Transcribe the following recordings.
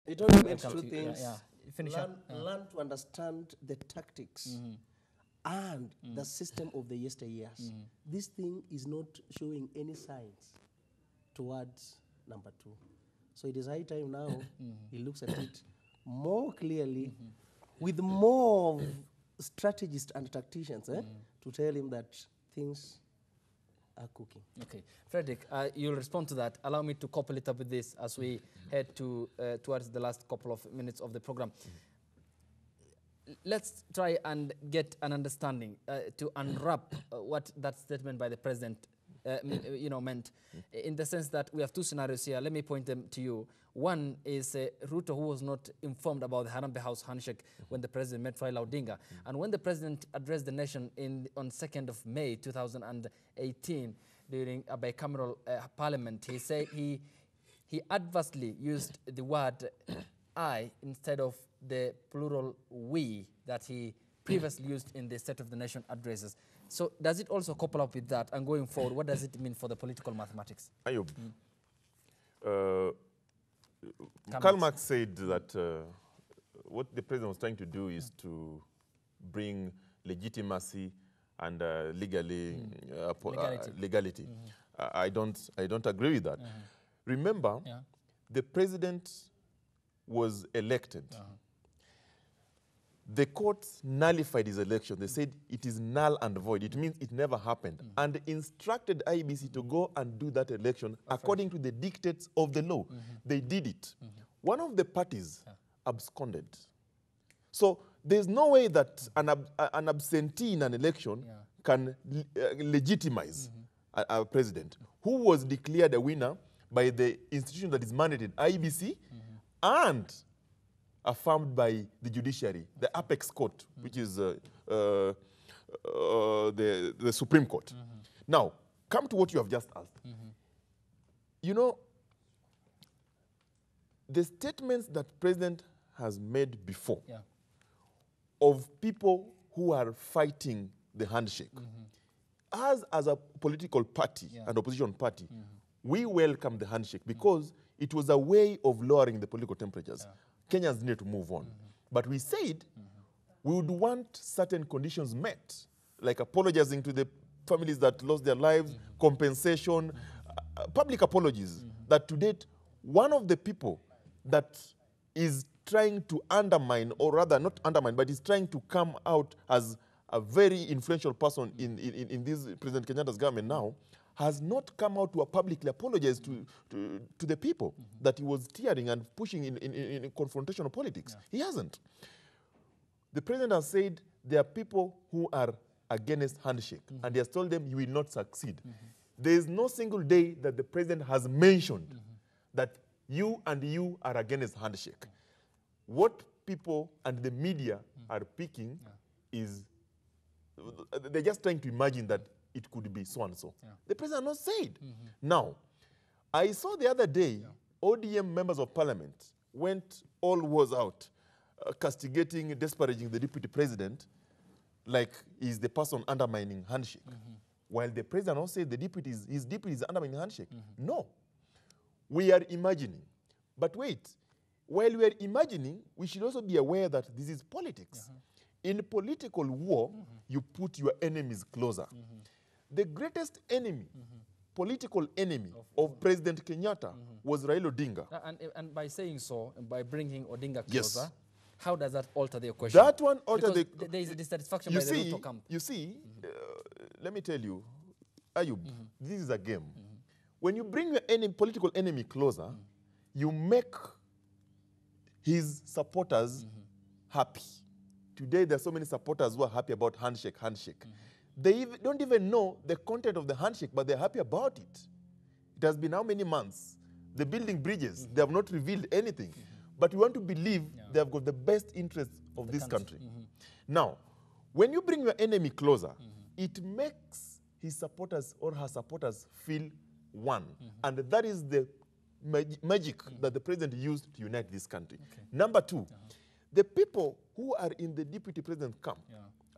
It only means two things. Finish up. Learn to understand the tactics and the system of the yesteryears. This thing is not showing any signs towards number two. So it is high time now he looks at it more clearly with more strategists and tacticians to tell him that things are cooking. Okay. Frederick, you'll respond to that. Allow me to couple it up with this as we head to towards the last couple of minutes of the program. Let's try and get an understanding to unwrap what that statement by the president meant, in the sense that we have two scenarios here. Let me point them to you. One is Ruto, who was not informed about the Harambee House handshake when the president met Raila Odinga. And when the president addressed the nation on 2nd of May 2018 during a bicameral parliament, he said he adversely used the word I instead of the plural we that he previously used in the State of the Nation addresses. So does it also couple up with that? And going forward, what does it mean for the political mathematics? Ayub, Karl Marx said that what the president was trying to do is to bring legitimacy and legality. I don't agree with that. Remember, the president was elected. The courts nullified his election. They said it is null and void. It means it never happened. And instructed IEBC to go and do that election according to the dictates of the law. They did it. One of the parties absconded. So there's no way that an absentee in an election can legitimize a president who was declared a winner by the institution that is mandated, IEBC, and affirmed by the judiciary, the apex court, which is the Supreme Court. Now, come to what you have just asked. You know, the statements that president has made before of people who are fighting the handshake, as a political party and opposition party, we welcome the handshake because it was a way of lowering the political temperatures. Kenyans need to move on. But we said we would want certain conditions met, like apologizing to the families that lost their lives, compensation, public apologies, that to date, one of the people that is trying to undermine, or rather not undermine, but is trying to come out as a very influential person in this President Kenyatta's government now, has not come out to publicly apologize to the people that he was tearing and pushing in confrontational politics. He hasn't. The president has said there are people who are against handshake, and he has told them he will not succeed. There is no single day that the president has mentioned that you and you are against handshake. What people and the media are picking is, they're just trying to imagine that it could be so and so. The president has not said. Now, I saw the other day, ODM members of parliament went all wars out, castigating, disparaging the deputy president like he's the person undermining handshake. While the president also said his deputy is undermining handshake. No. We are imagining. But wait, while we are imagining, we should also be aware that this is politics. In political war, you put your enemies closer. The greatest enemy, political enemy of President Kenyatta was Raila Odinga. And by saying so, by bringing Odinga closer, how does that alter the question? That one alters there is a dissatisfaction by the Ruto camp. You see, let me tell you, Ayub, this is a game. When you bring your political enemy closer, you make his supporters happy. Today, there are so many supporters who are happy about handshake. They don't even know the content of the handshake, but they're happy about it. It has been how many months? They're building bridges. They have not revealed anything. But we want to believe they have got the best interests of this country. Now, when you bring your enemy closer, it makes his supporters or her supporters feel one. And that is the magic that the president used to unite this country. Number two, the people who are in the deputy president camp,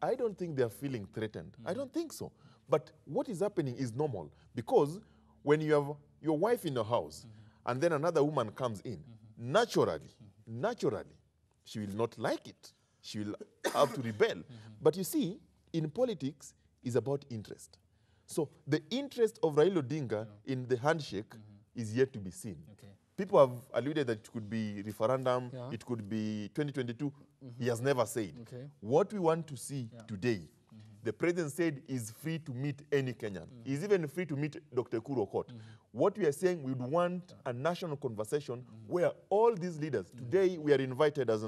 I don't think they are feeling threatened. I don't think so. But what is happening is normal, because when you have your wife in your house and then another woman comes in, naturally, naturally, she will not like it. She will have to rebel. But you see, in politics, it's about interest. So the interest of Raila Odinga in the handshake is yet to be seen. Okay. People have alluded that it could be referendum, it could be 2022. He has never said. Okay. What we want to see today, the president said is free to meet any Kenyan. He's even free to meet Dr. Kuro Court. What we are saying, we would want a national conversation where all these leaders, today we are invited as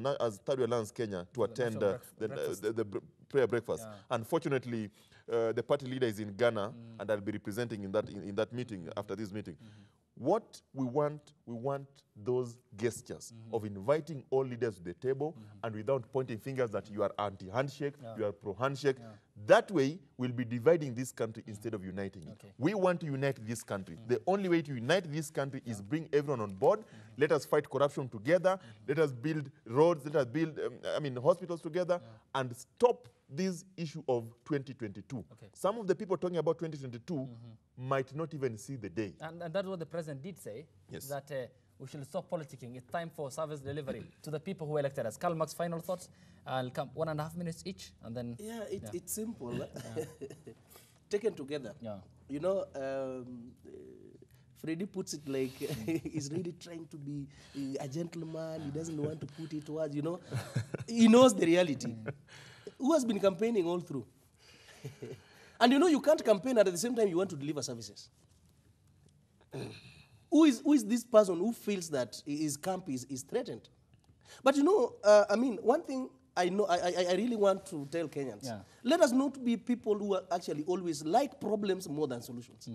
Third Alliance Kenya to attend the prayer breakfast. Unfortunately, the party leader is in Ghana, and I'll be representing in that meeting, after this meeting. What we want those gestures of inviting all leaders to the table and without pointing fingers that you are anti-handshake, you are pro-handshake. That way, we'll be dividing this country instead of uniting it. Okay. We want to unite this country. The only way to unite this country is bring everyone on board. Let us fight corruption together. Let us build roads. Let us build hospitals together and stop this issue of 2022. Okay. Some of the people talking about 2022 might not even see the day. And that's what the president did say, that we should stop politicking. It's time for service delivery to the people who elected us. Karl Marx, final thoughts? I'll come 1.5 minutes each, and then... It's simple. Taken together. You know, Freddy puts it like he's really trying to be a gentleman. He doesn't want to put it towards, you know. He knows the reality. Who has been campaigning all through? And you know, you can't campaign and at the same time you want to deliver services. Who is this person who feels that his camp is threatened? But you know, one thing I know, I really want to tell Kenyans, let us not be people who are actually always like problems more than solutions.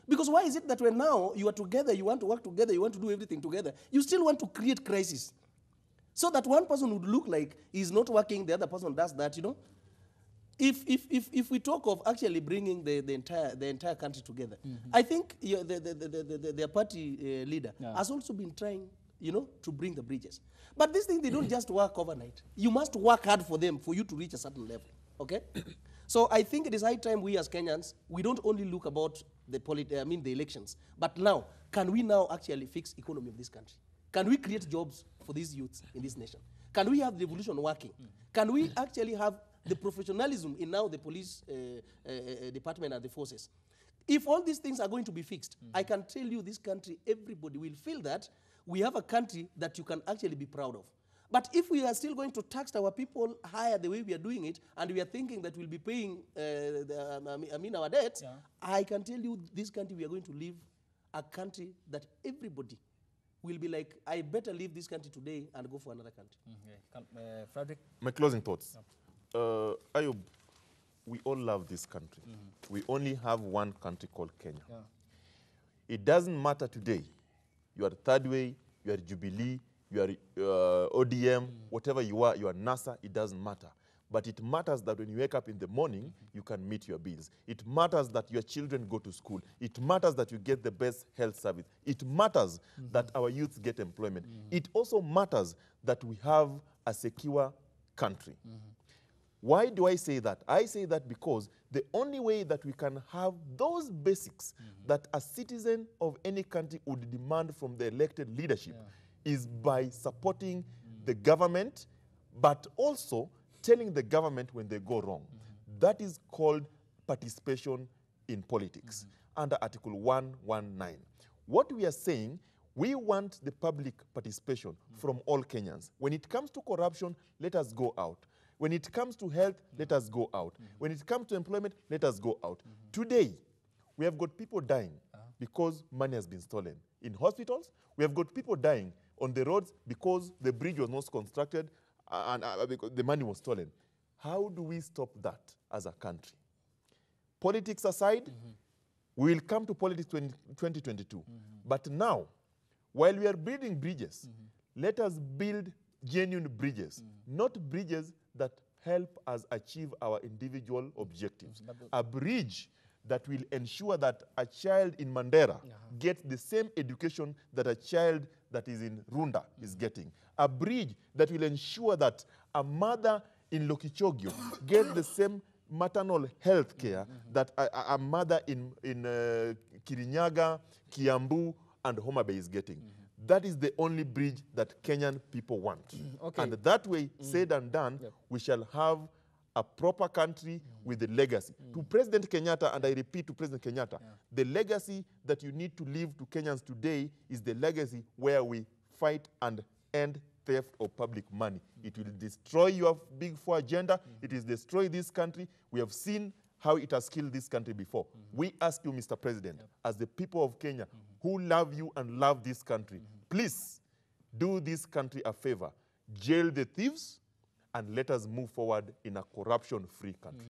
Because why is it that when now you are together, you want to work together, you want to do everything together, you still want to create crisis? So that one person would look like he's not working, the other person does that, you know? If we talk of actually bringing the entire country together, I think their party leader has also been trying, you know, to bring the bridges. But these things, they don't just work overnight. You must work hard for them for you to reach a certain level, okay? So I think it is high time we as Kenyans, we don't only look about the elections, but now, can we now actually fix economy of this country? Can we create jobs for these youths in this nation? Can we have the revolution working? Can we actually have the professionalism in now the police department and the forces? If all these things are going to be fixed, I can tell you this country, everybody will feel that we have a country that you can actually be proud of. But if we are still going to tax our people higher the way we are doing it, and we are thinking that we'll be paying our debts, I can tell you this country, we are going to live a country that everybody will be like, I better leave this country today and go for another country. Frederick? My closing thoughts. Ayub, we all love this country. We only have one country called Kenya. It doesn't matter today. You are Third Way, you are Jubilee, you are ODM, whatever you are NASA, it doesn't matter. But it matters that when you wake up in the morning, you can meet your bills. It matters that your children go to school. It matters that you get the best health service. It matters that our youth get employment. It also matters that we have a secure country. Why do I say that? I say that because the only way that we can have those basics that a citizen of any country would demand from the elected leadership is by supporting the government, but also telling the government when they go wrong. That is called participation in politics under Article 119. What we are saying, we want the public participation from all Kenyans. When it comes to corruption, let us go out. When it comes to health, let us go out. When it comes to employment, let us go out. Today, we have got people dying because money has been stolen. In hospitals, we have got people dying on the roads because the bridge was not constructed and because the money was stolen. How do we stop that as a country? Politics aside, we will come to politics 2022. But now, while we are building bridges, let us build genuine bridges, not bridges that help us achieve our individual objectives. A bridge that will ensure that a child in Mandera gets the same education that a child that is in Runda is getting. A bridge that will ensure that a mother in Lokichogio gets the same maternal health care that a mother in Kirinyaga, Kiambu, and Homa Bay is getting. That is the only bridge that Kenyan people want. Okay. And that way, said and done, we shall have a proper country with a legacy. To President Kenyatta, and I repeat to President Kenyatta, the legacy that you need to leave to Kenyans today is the legacy where we fight and end theft of public money. It will destroy your Big Four agenda. It will destroy this country. We have seen how it has killed this country before. We ask you, Mr. President, as the people of Kenya who love you and love this country, please do this country a favor. Jail the thieves and let us move forward in a corruption-free country.